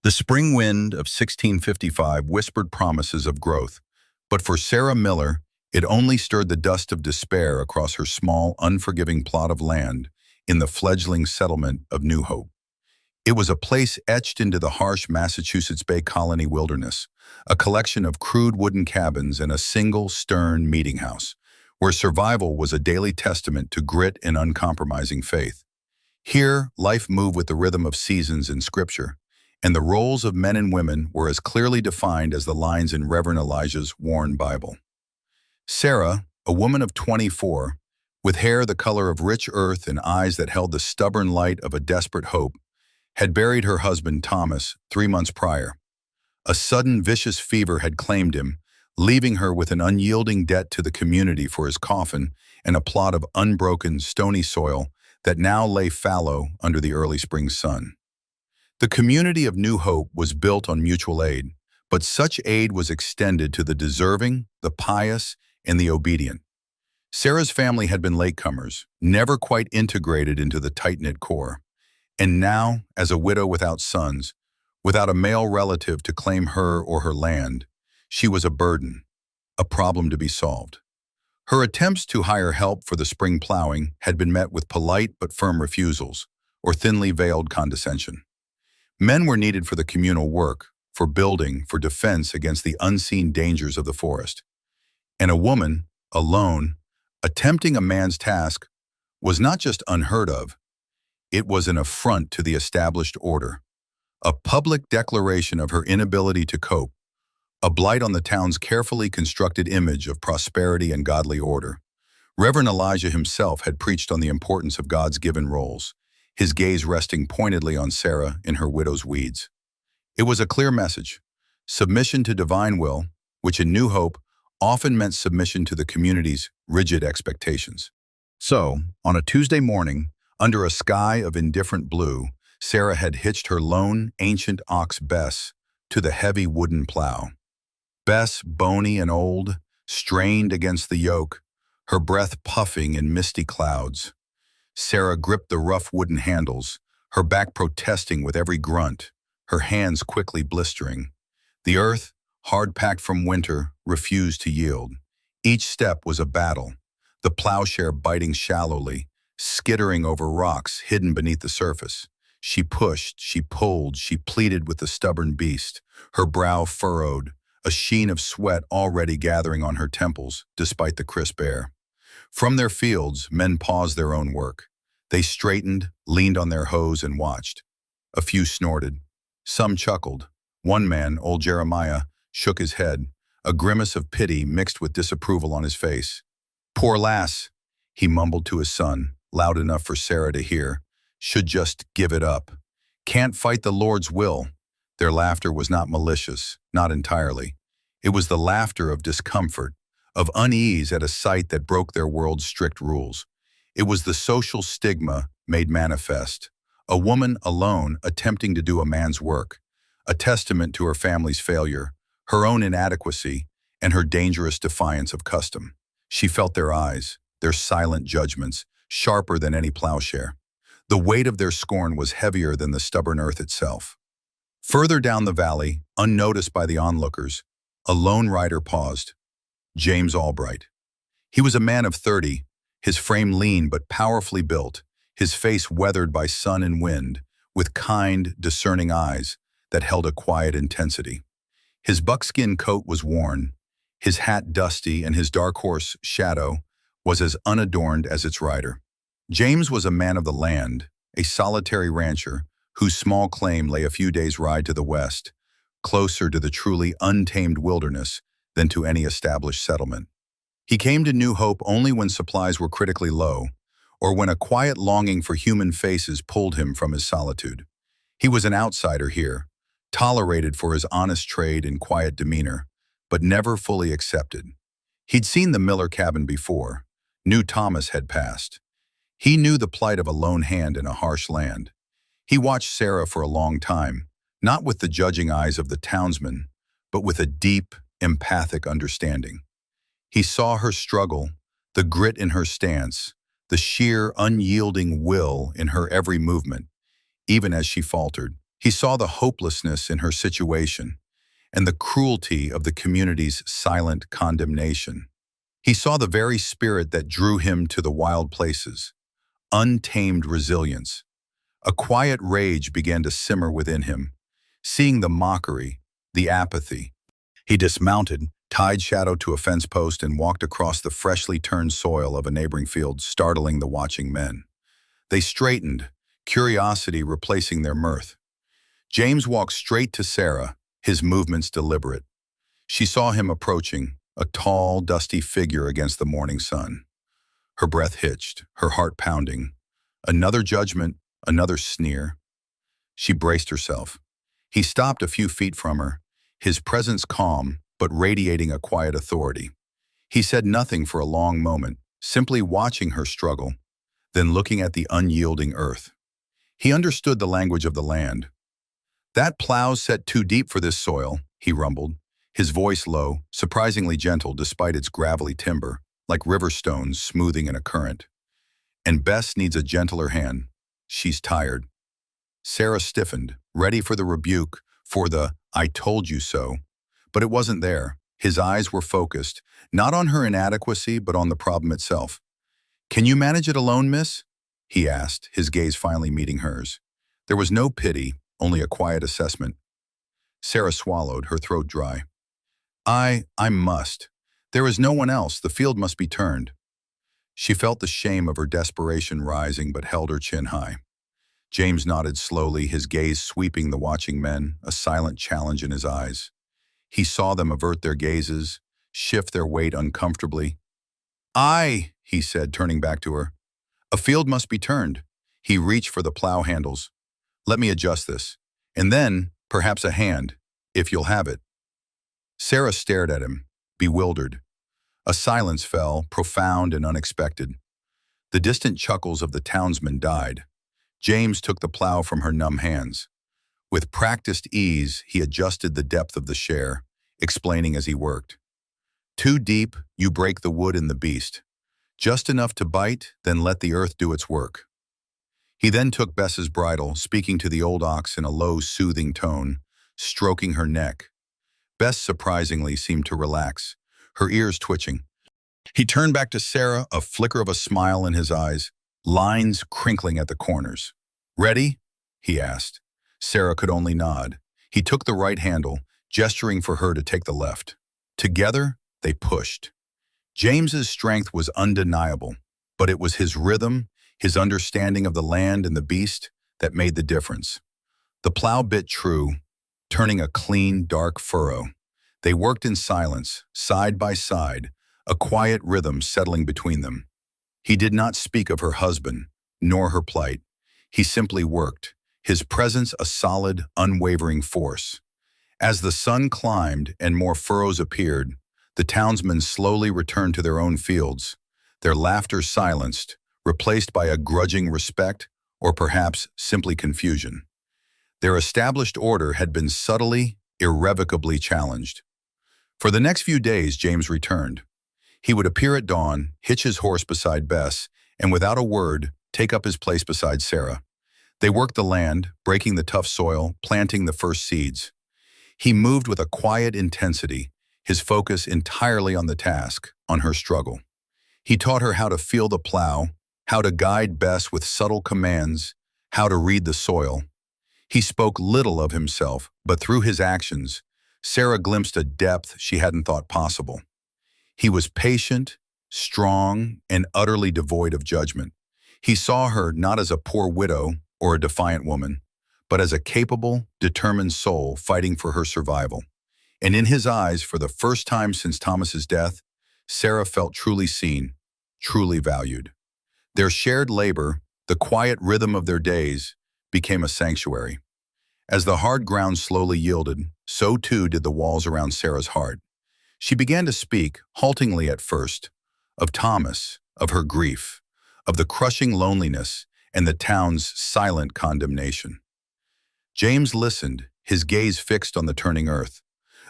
The spring wind of 1655 whispered promises of growth, but for Sarah Miller, it only stirred the dust of despair across her small, unforgiving plot of land in the fledgling settlement of New Hope. It was a place etched into the harsh Massachusetts Bay Colony wilderness, a collection of crude wooden cabins and a single, stern meeting house, where survival was a daily testament to grit and uncompromising faith. Here, life moved with the rhythm of seasons in Scripture, and the roles of men and women were as clearly defined as the lines in Reverend Elijah's worn Bible. Sarah, a woman of 24, with hair the color of rich earth and eyes that held the stubborn light of a desperate hope, had buried her husband Thomas 3 months prior. A sudden vicious fever had claimed him, leaving her with an unyielding debt to the community for his coffin and a plot of unbroken, stony soil that now lay fallow under the early spring sun. The community of New Hope was built on mutual aid, but such aid was extended to the deserving, the pious, and the obedient. Sarah's family had been latecomers, never quite integrated into the tight-knit core. And now, as a widow without sons, without a male relative to claim her or her land, she was a burden, a problem to be solved. Her attempts to hire help for the spring plowing had been met with polite but firm refusals, or thinly veiled condescension. Men were needed for the communal work, for building, for defense against the unseen dangers of the forest. And a woman, alone, attempting a man's task, was not just unheard of, it was an affront to the established order, a public declaration of her inability to cope, a blight on the town's carefully constructed image of prosperity and godly order. Reverend Elijah himself had preached on the importance of God's given roles, his gaze resting pointedly on Sarah in her widow's weeds. It was a clear message: submission to divine will, which in New Hope often meant submission to the community's rigid expectations. So, on a Tuesday morning, under a sky of indifferent blue, Sarah had hitched her lone, ancient ox Bess to the heavy wooden plow. Bess, bony and old, strained against the yoke, her breath puffing in misty clouds. Sarah gripped the rough wooden handles, her back protesting with every grunt, her hands quickly blistering. The earth, hard-packed from winter, refused to yield. Each step was a battle, the plowshare biting shallowly, skittering over rocks hidden beneath the surface. She pushed, she pulled, she pleaded with the stubborn beast, her brow furrowed, a sheen of sweat already gathering on her temples, despite the crisp air. From their fields, men paused their own work. They straightened, leaned on their hoes, and watched. A few snorted. Some chuckled. One man, old Jeremiah, shook his head, a grimace of pity mixed with disapproval on his face. "Poor lass," he mumbled to his son, loud enough for Sarah to hear. "Should just give it up. Can't fight the Lord's will." Their laughter was not malicious, not entirely. It was the laughter of discomfort, of unease at a sight that broke their world's strict rules. It was the social stigma made manifest. A woman alone attempting to do a man's work, a testament to her family's failure, her own inadequacy, and her dangerous defiance of custom. She felt their eyes, their silent judgments, sharper than any plowshare. The weight of their scorn was heavier than the stubborn earth itself. Further down the valley, unnoticed by the onlookers, a lone rider paused. James Albright. He was a man of 30, his frame lean but powerfully built, his face weathered by sun and wind, with kind, discerning eyes that held a quiet intensity. His buckskin coat was worn, his hat dusty, and his dark horse, Shadow, was as unadorned as its rider. James was a man of the land, a solitary rancher, whose small claim lay a few days' ride to the west, closer to the truly untamed wilderness than to any established settlement. He came to New Hope only when supplies were critically low, or when a quiet longing for human faces pulled him from his solitude. He was an outsider here, tolerated for his honest trade and quiet demeanor, but never fully accepted. He'd seen the Miller cabin before, knew Thomas had passed. He knew the plight of a lone hand in a harsh land. He watched Sarah for a long time, not with the judging eyes of the townsman, but with a deep, empathic understanding. He saw her struggle, the grit in her stance, the sheer, unyielding will in her every movement. Even as she faltered, He saw the hopelessness in her situation and the cruelty of the community's silent condemnation. He saw the very spirit that drew him to the wild places, untamed resilience. A quiet rage began to simmer within him, seeing the mockery, the apathy. He dismounted, tied Shadow to a fence post, and walked across the freshly turned soil of a neighboring field, startling the watching men. They straightened, curiosity replacing their mirth. James walked straight to Sarah, his movements deliberate. She saw him approaching, a tall, dusty figure against the morning sun. Her breath hitched, her heart pounding. Another judgment, another sneer. She braced herself. He stopped a few feet from her, his presence calm, but radiating a quiet authority. He said nothing for a long moment, simply watching her struggle, then looking at the unyielding earth. He understood the language of the land. "That plow's set too deep for this soil," he rumbled, his voice low, surprisingly gentle despite its gravelly timber, like river stones smoothing in a current. "And Bess needs a gentler hand. She's tired." Sarah stiffened, ready for the rebuke, for the "I told you so." But it wasn't there. His eyes were focused, not on her inadequacy, but on the problem itself. "Can you manage it alone, miss?" he asked, his gaze finally meeting hers. There was no pity, only a quiet assessment. Sarah swallowed, her throat dry. I must. There is no one else. The field must be turned." She felt the shame of her desperation rising, but held her chin high. James nodded slowly, his gaze sweeping the watching men, a silent challenge in his eyes. He saw them avert their gazes, shift their weight uncomfortably. He said, turning back to her. "A field must be turned." He reached for the plow handles. "Let me adjust this. And then, perhaps a hand, if you'll have it." Sarah stared at him, bewildered. A silence fell, profound and unexpected. The distant chuckles of the townsmen died. James took the plow from her numb hands. With practiced ease, he adjusted the depth of the share, explaining as he worked. "Too deep, you break the wood in the beast. Just enough to bite, then let the earth do its work." He then took Bess's bridle, speaking to the old ox in a low, soothing tone, stroking her neck. Bess surprisingly seemed to relax, her ears twitching. He turned back to Sarah, a flicker of a smile in his eyes, lines crinkling at the corners. "Ready?" he asked. Sarah could only nod. He took the right handle, gesturing for her to take the left. Together, they pushed. James's strength was undeniable, but it was his rhythm, his understanding of the land and the beast, that made the difference. The plow bit true, turning a clean, dark furrow. They worked in silence, side by side, a quiet rhythm settling between them. He did not speak of her husband, nor her plight. He simply worked, his presence a solid, unwavering force. As the sun climbed and more furrows appeared, the townsmen slowly returned to their own fields, their laughter silenced, replaced by a grudging respect or perhaps simply confusion. Their established order had been subtly, irrevocably challenged. For the next few days, James returned. He would appear at dawn, hitch his horse beside Bess, and without a word, take up his place beside Sarah. They worked the land, breaking the tough soil, planting the first seeds. He moved with a quiet intensity, his focus entirely on the task, on her struggle. He taught her how to feel the plow, how to guide Bess with subtle commands, how to read the soil. He spoke little of himself, but through his actions, Sarah glimpsed a depth she hadn't thought possible. He was patient, strong, and utterly devoid of judgment. He saw her not as a poor widow or a defiant woman, but as a capable, determined soul fighting for her survival. And in his eyes, for the first time since Thomas's death, Sarah felt truly seen, truly valued. Their shared labor, the quiet rhythm of their days, became a sanctuary. As the hard ground slowly yielded, so too did the walls around Sarah's heart. She began to speak, haltingly at first, of Thomas, of her grief, of the crushing loneliness and the town's silent condemnation. James listened, his gaze fixed on the turning earth,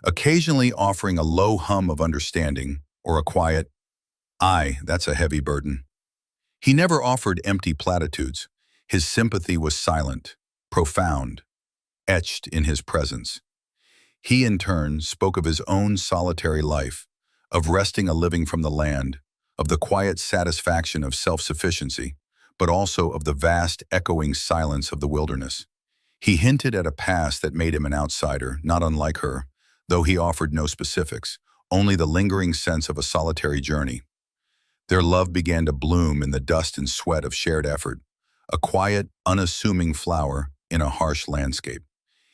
occasionally offering a low hum of understanding or a quiet, "Aye, that's a heavy burden." He never offered empty platitudes. His sympathy was silent, profound. etched in his presence. He, in turn, spoke of his own solitary life, of wresting a living from the land, of the quiet satisfaction of self-sufficiency, but also of the vast, echoing silence of the wilderness. He hinted at a past that made him an outsider, not unlike her, though he offered no specifics, only the lingering sense of a solitary journey. Their love began to bloom in the dust and sweat of shared effort, a quiet, unassuming flower in a harsh landscape.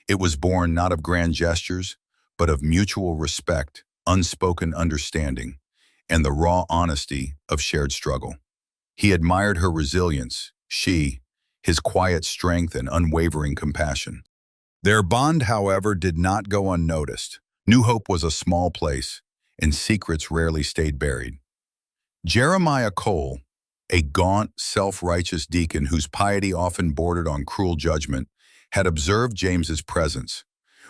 It was born not of grand gestures, but of mutual respect, unspoken understanding, and the raw honesty of shared struggle. He admired her resilience, his quiet strength and unwavering compassion. Their bond, however, did not go unnoticed. New Hope was a small place, and secrets rarely stayed buried. Jeremiah Cole, a gaunt, self-righteous deacon whose piety often bordered on cruel judgment, had observed James's presence.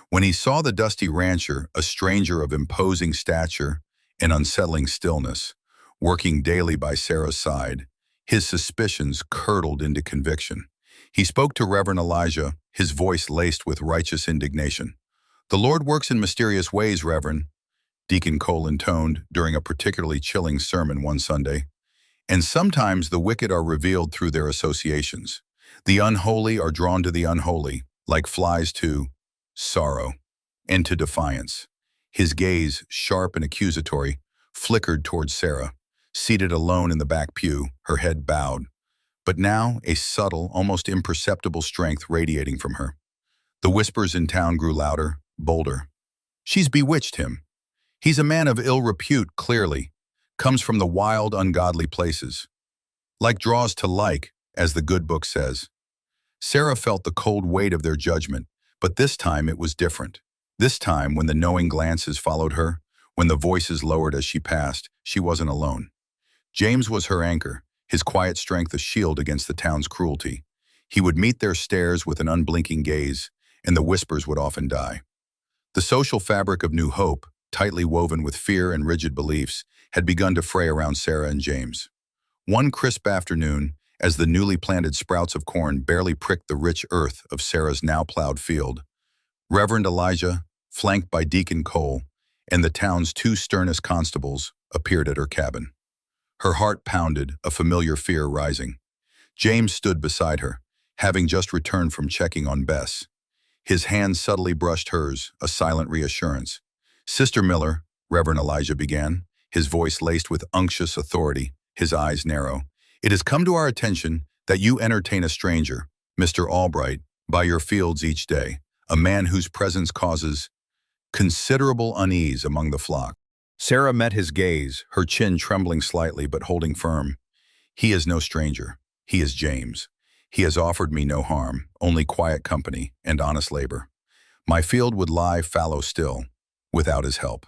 When he saw the dusty rancher, a stranger of imposing stature and unsettling stillness, working daily by Sarah's side, his suspicions curdled into conviction. He spoke to Reverend Elijah, his voice laced with righteous indignation. "The Lord works in mysterious ways, Reverend," Deacon Cole intoned during a particularly chilling sermon one Sunday. "And sometimes the wicked are revealed through their associations. The unholy are drawn to the unholy, like flies to sorrow and to defiance." His gaze, sharp and accusatory, flickered towards Sarah, seated alone in the back pew, her head bowed. But now a subtle, almost imperceptible strength radiating from her. The whispers in town grew louder, bolder. "She's bewitched him. He's a man of ill repute, clearly. Comes from the wild, ungodly places. Like draws to like, as the good book says." Sarah felt the cold weight of their judgment, but this time it was different. This time, when the knowing glances followed her, when the voices lowered as she passed, she wasn't alone. James was her anchor, his quiet strength a shield against the town's cruelty. He would meet their stares with an unblinking gaze, and the whispers would often die. The social fabric of New Hope, tightly woven with fear and rigid beliefs, had begun to fray around Sarah and James. One crisp afternoon, as the newly planted sprouts of corn barely pricked the rich earth of Sarah's now plowed field, Reverend Elijah, flanked by Deacon Cole, and the town's two sternest constables, appeared at her cabin. Her heart pounded, a familiar fear rising. James stood beside her, having just returned from checking on Bess. His hand subtly brushed hers, a silent reassurance. "Sister Miller," Reverend Elijah began, his voice laced with unctuous authority, his eyes narrow, "it has come to our attention that you entertain a stranger, Mr. Albright, by your fields each day, a man whose presence causes considerable unease among the flock." Sarah met his gaze, her chin trembling slightly but holding firm. "He is no stranger. He is James. He has offered me no harm, only quiet company and honest labor. My field would lie fallow still, without his help."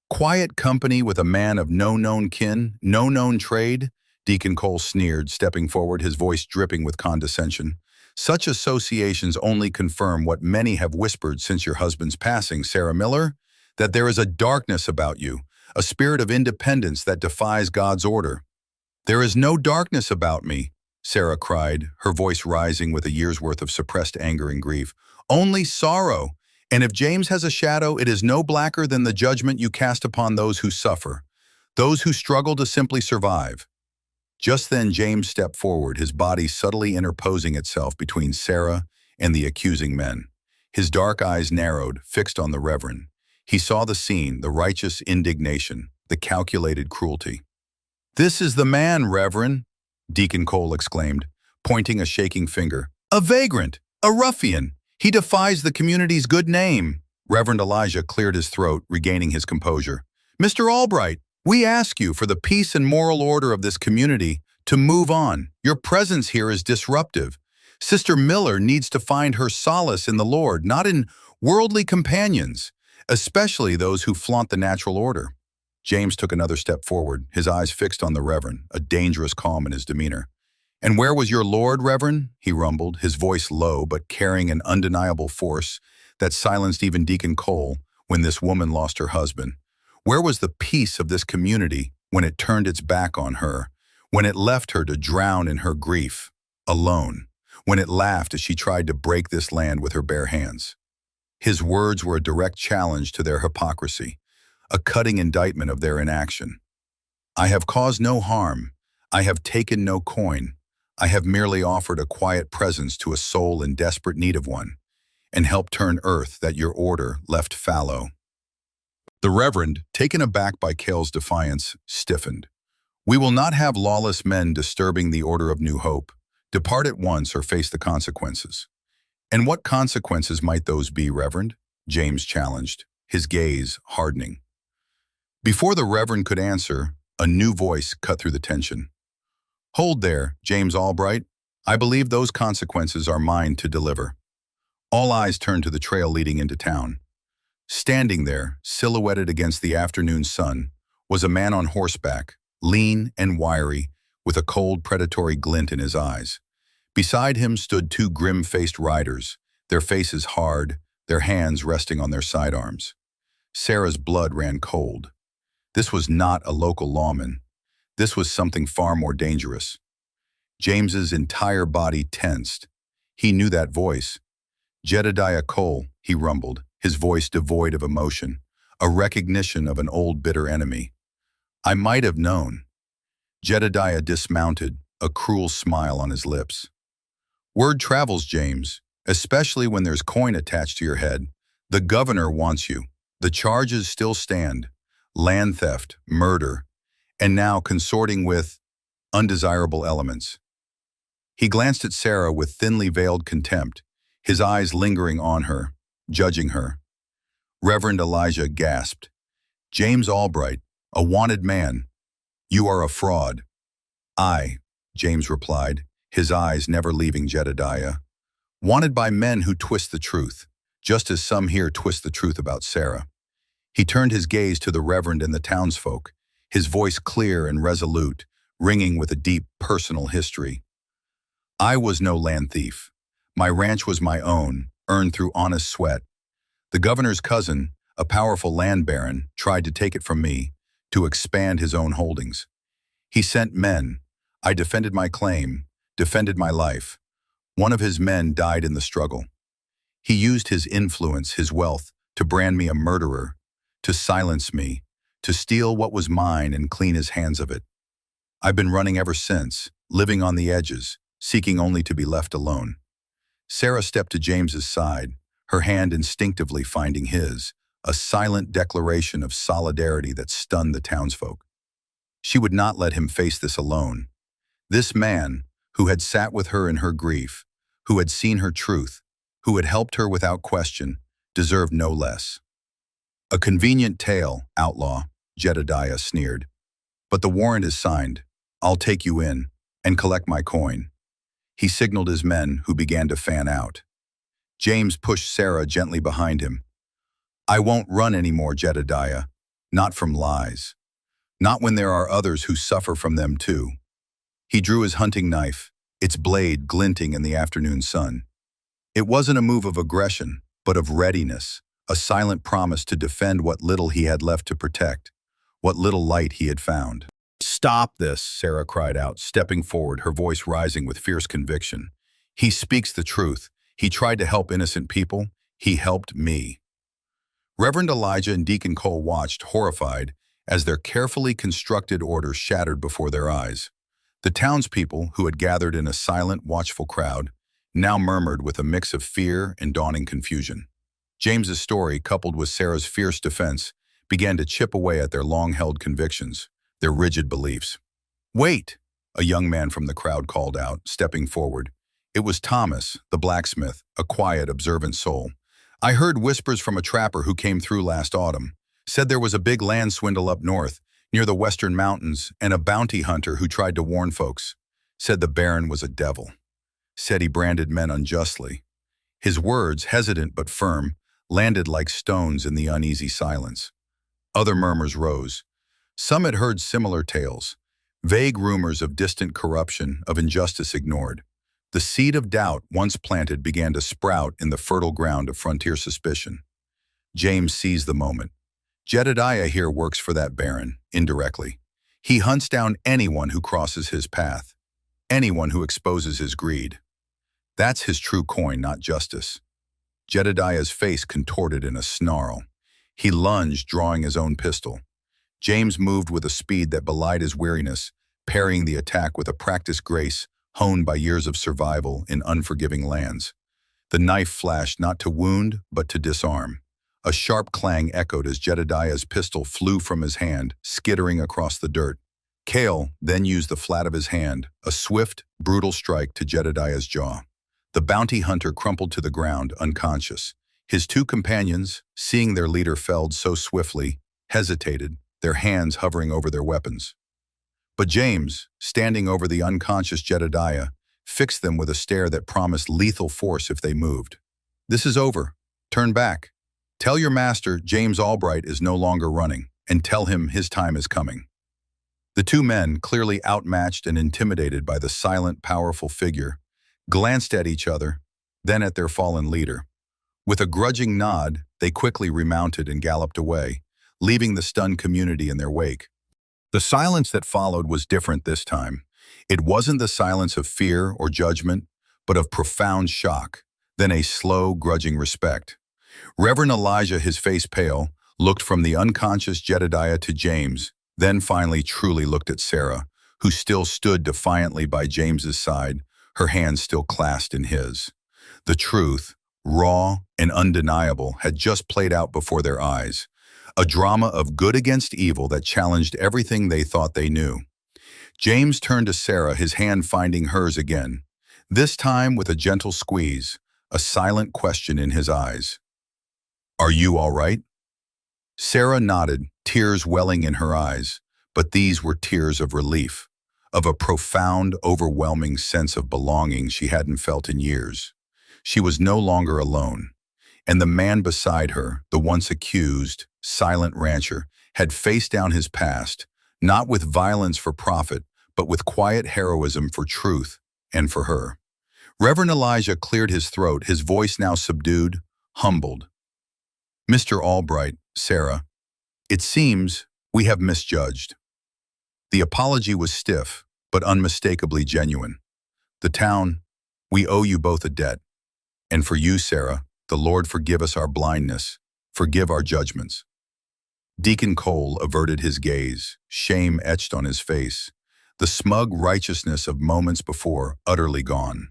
"Quiet company with a man of no known kin, no known trade?" Deacon Cole sneered, stepping forward, his voice dripping with condescension. "Such associations only confirm what many have whispered since your husband's passing, Sarah Miller, that there is a darkness about you, a spirit of independence that defies God's order." "There is no darkness about me," Sarah cried, her voice rising with a year's worth of suppressed anger and grief. "Only sorrow. And if James has a shadow, it is no blacker than the judgment you cast upon those who suffer, those who struggle to simply survive." Just then James stepped forward, his body subtly interposing itself between Sarah and the accusing men. His dark eyes narrowed, fixed on the Reverend. He saw the scene, the righteous indignation, the calculated cruelty. "This is the man, Reverend," Deacon Cole exclaimed, pointing a shaking finger. "A vagrant, a ruffian. He defies the community's good name." Reverend Elijah cleared his throat, regaining his composure. "Mr. Albright, we ask you, for the peace and moral order of this community, to move on. Your presence here is disruptive. Sister Miller needs to find her solace in the Lord, not in worldly companions, especially those who flaunt the natural order." James took another step forward, his eyes fixed on the Reverend, a dangerous calm in his demeanor. "And where was your Lord, Reverend?" he rumbled, his voice low but carrying an undeniable force that silenced even Deacon Cole when this woman lost her husband. Where was the peace of this community when it turned its back on her, when it left her to drown in her grief, alone, when it laughed as she tried to break this land with her bare hands? His words were a direct challenge to their hypocrisy, a cutting indictment of their inaction. "I have caused no harm. I have taken no coin. I have merely offered a quiet presence to a soul in desperate need of one, and helped turn earth that your order left fallow." The Reverend, taken aback by Cale's defiance, stiffened. "We will not have lawless men disturbing the order of New Hope. Depart at once or face the consequences." "And what consequences might those be, Reverend?" James challenged, his gaze hardening. Before the Reverend could answer, a new voice cut through the tension. "Hold there, James Albright. I believe those consequences are mine to deliver." All eyes turned to the trail leading into town. Standing there, silhouetted against the afternoon sun, was a man on horseback, lean and wiry, with a cold, predatory glint in his eyes. Beside him stood two grim-faced riders, their faces hard, their hands resting on their sidearms. Sarah's blood ran cold. This was not a local lawman. This was something far more dangerous. James's entire body tensed. He knew that voice. "Jedediah Cole," he rumbled, his voice devoid of emotion, a recognition of an old bitter enemy. "I might have known." Jedediah dismounted, a cruel smile on his lips. "Word travels, James, especially when there's coin attached to your head. The governor wants you. The charges still stand. Land theft, murder, and now consorting with undesirable elements." He glanced at Sarah with thinly veiled contempt, his eyes lingering on her, judging her. Reverend Elijah gasped. "James Albright, a wanted man. You are a fraud." "Aye," James replied, his eyes never leaving Jedediah. "Wanted by men who twist the truth, just as some here twist the truth about Sarah." He turned his gaze to the Reverend and the townsfolk, his voice clear and resolute, ringing with a deep personal history. "I was no land thief. My ranch was my own, earned through honest sweat. The governor's cousin, a powerful land baron, tried to take it from me, to expand his own holdings. He sent men. I defended my claim, defended my life. One of his men died in the struggle. He used his influence, his wealth, to brand me a murderer, to silence me, to steal what was mine and clean his hands of it. I've been running ever since, living on the edges, seeking only to be left alone." Sarah stepped to James's side, her hand instinctively finding his, a silent declaration of solidarity that stunned the townsfolk. She would not let him face this alone. This man, who had sat with her in her grief, who had seen her truth, who had helped her without question, deserved no less. "A convenient tale, outlaw," Jedediah sneered. "But the warrant is signed. I'll take you in and collect my coin." He signaled his men, who began to fan out. James pushed Sarah gently behind him. "I won't run anymore, Jedediah. Not from lies. Not when there are others who suffer from them too." He drew his hunting knife, its blade glinting in the afternoon sun. It wasn't a move of aggression, but of readiness, a silent promise to defend what little he had left to protect, what little light he had found. "Stop this," Sarah cried out, stepping forward, her voice rising with fierce conviction. "He speaks the truth. He tried to help innocent people. He helped me." Reverend Elijah and Deacon Cole watched, horrified, as their carefully constructed order shattered before their eyes. The townspeople, who had gathered in a silent, watchful crowd, now murmured with a mix of fear and dawning confusion. James's story, coupled with Sarah's fierce defense, began to chip away at their long-held convictions, their rigid beliefs. "Wait!" a young man from the crowd called out, stepping forward. It was Thomas, the blacksmith, a quiet, observant soul. "I heard whispers from a trapper who came through last autumn. Said there was a big land swindle up north, near the western mountains, and a bounty hunter who tried to warn folks. Said the baron was a devil. Said he branded men unjustly." His words, hesitant but firm, landed like stones in the uneasy silence. Other murmurs rose. Some had heard similar tales, vague rumors of distant corruption, of injustice ignored. The seed of doubt, once planted, began to sprout in the fertile ground of frontier suspicion. James seized the moment. Jedediah here works for that baron, indirectly. He hunts down anyone who crosses his path, anyone who exposes his greed. That's his true coin, not justice. Jedediah's face contorted in a snarl. He lunged, drawing his own pistol. James moved with a speed that belied his weariness, parrying the attack with a practiced grace honed by years of survival in unforgiving lands. The knife flashed not to wound, but to disarm. A sharp clang echoed as Jedediah's pistol flew from his hand, skittering across the dirt. Cale then used the flat of his hand, a swift, brutal strike to Jedediah's jaw. The bounty hunter crumpled to the ground, unconscious. His two companions, seeing their leader felled so swiftly, hesitated, their hands hovering over their weapons. But James, standing over the unconscious Jedediah, fixed them with a stare that promised lethal force if they moved. "This is over. Turn back. Tell your master James Albright is no longer running, and tell him his time is coming." The two men, clearly outmatched and intimidated by the silent, powerful figure, glanced at each other, then at their fallen leader. With a grudging nod, they quickly remounted and galloped away, leaving the stunned community in their wake. The silence that followed was different this time. It wasn't the silence of fear or judgment, but of profound shock, then a slow, grudging respect. Reverend Elijah, his face pale, looked from the unconscious Jedediah to James, then finally truly looked at Sarah, who still stood defiantly by James's side, her hands still clasped in his. The truth, raw and undeniable, had just played out before their eyes, a drama of good against evil that challenged everything they thought they knew. James turned to Sarah, his hand finding hers again, this time with a gentle squeeze, a silent question in his eyes. "Are you all right?" Sarah nodded, tears welling in her eyes, but these were tears of relief, of a profound, overwhelming sense of belonging she hadn't felt in years. She was no longer alone, and the man beside her, the once accused, silent rancher, had faced down his past, not with violence for profit, but with quiet heroism for truth and for her. Reverend Elijah cleared his throat, his voice now subdued, humbled. "Mr. Albright, Sarah, it seems we have misjudged." The apology was stiff, but unmistakably genuine. "The town, we owe you both a debt. And for you, Sarah, the Lord forgive us our blindness, forgive our judgments." Deacon Cole averted his gaze, shame etched on his face, the smug righteousness of moments before utterly gone.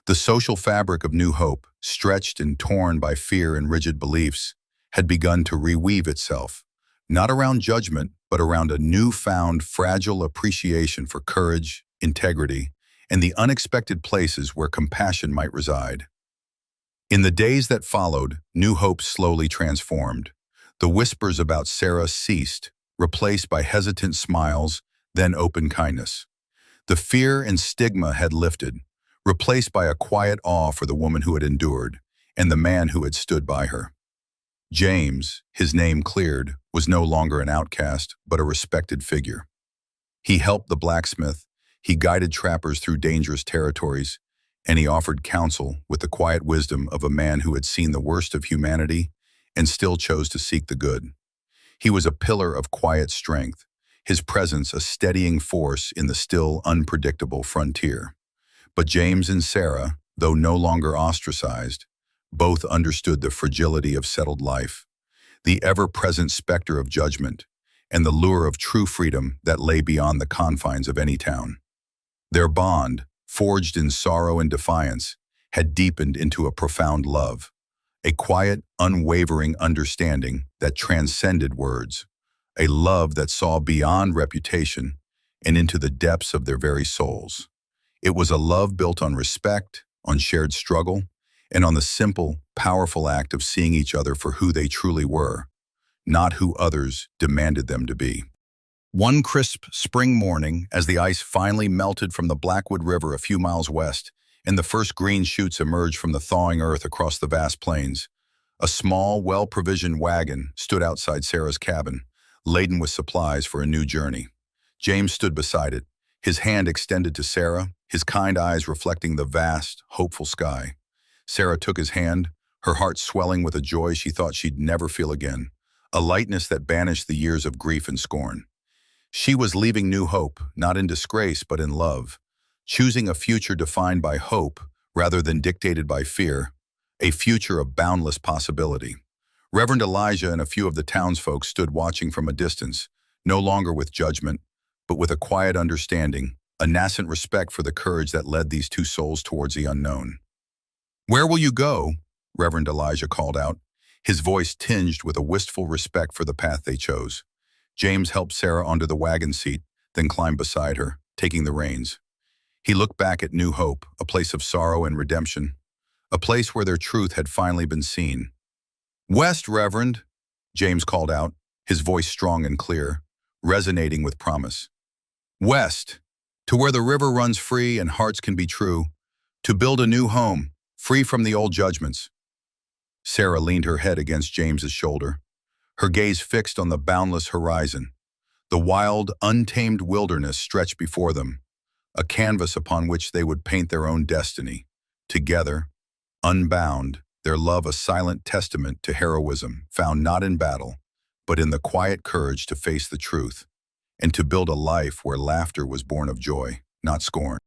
The social fabric of New Hope, stretched and torn by fear and rigid beliefs, had begun to reweave itself, not around judgment, but around a newfound fragile appreciation for courage, integrity, and the unexpected places where compassion might reside. In the days that followed, New Hope slowly transformed. The whispers about Sarah ceased, replaced by hesitant smiles, then open kindness. The fear and stigma had lifted, replaced by a quiet awe for the woman who had endured, and the man who had stood by her. James, his name cleared, was no longer an outcast, but a respected figure. He helped the blacksmith, he guided trappers through dangerous territories, and he offered counsel with the quiet wisdom of a man who had seen the worst of humanity and still chose to seek the good. He was a pillar of quiet strength, his presence a steadying force in the still unpredictable frontier. But James and Sarah, though no longer ostracized, both understood the fragility of settled life, the ever-present specter of judgment, and the lure of true freedom that lay beyond the confines of any town. Their bond, forged in sorrow and defiance, had deepened into a profound love, a quiet, unwavering understanding that transcended words, a love that saw beyond reputation and into the depths of their very souls. It was a love built on respect, on shared struggle, and on the simple, powerful act of seeing each other for who they truly were, not who others demanded them to be. One crisp spring morning, as the ice finally melted from the Blackwood River a few miles west, and the first green shoots emerged from the thawing earth across the vast plains, a small, well-provisioned wagon stood outside Sarah's cabin, laden with supplies for a new journey. James stood beside it, his hand extended to Sarah, his kind eyes reflecting the vast, hopeful sky. Sarah took his hand, her heart swelling with a joy she thought she'd never feel again, a lightness that banished the years of grief and scorn. She was leaving New Hope, not in disgrace but in love, choosing a future defined by hope rather than dictated by fear, a future of boundless possibility. Reverend Elijah and a few of the townsfolk stood watching from a distance, no longer with judgment, but with a quiet understanding, a nascent respect for the courage that led these two souls towards the unknown. "Where will you go?" Reverend Elijah called out, his voice tinged with a wistful respect for the path they chose. James helped Sarah onto the wagon seat, then climbed beside her, taking the reins. He looked back at New Hope, a place of sorrow and redemption, a place where their truth had finally been seen. "West, Reverend," James called out, his voice strong and clear, resonating with promise. "West, to where the river runs free and hearts can be true, to build a new home, free from the old judgments." Sarah leaned her head against James's shoulder, her gaze fixed on the boundless horizon. The wild, untamed wilderness stretched before them, a canvas upon which they would paint their own destiny. Together, unbound, their love a silent testament to heroism found not in battle, but in the quiet courage to face the truth, and to build a life where laughter was born of joy, not scorn.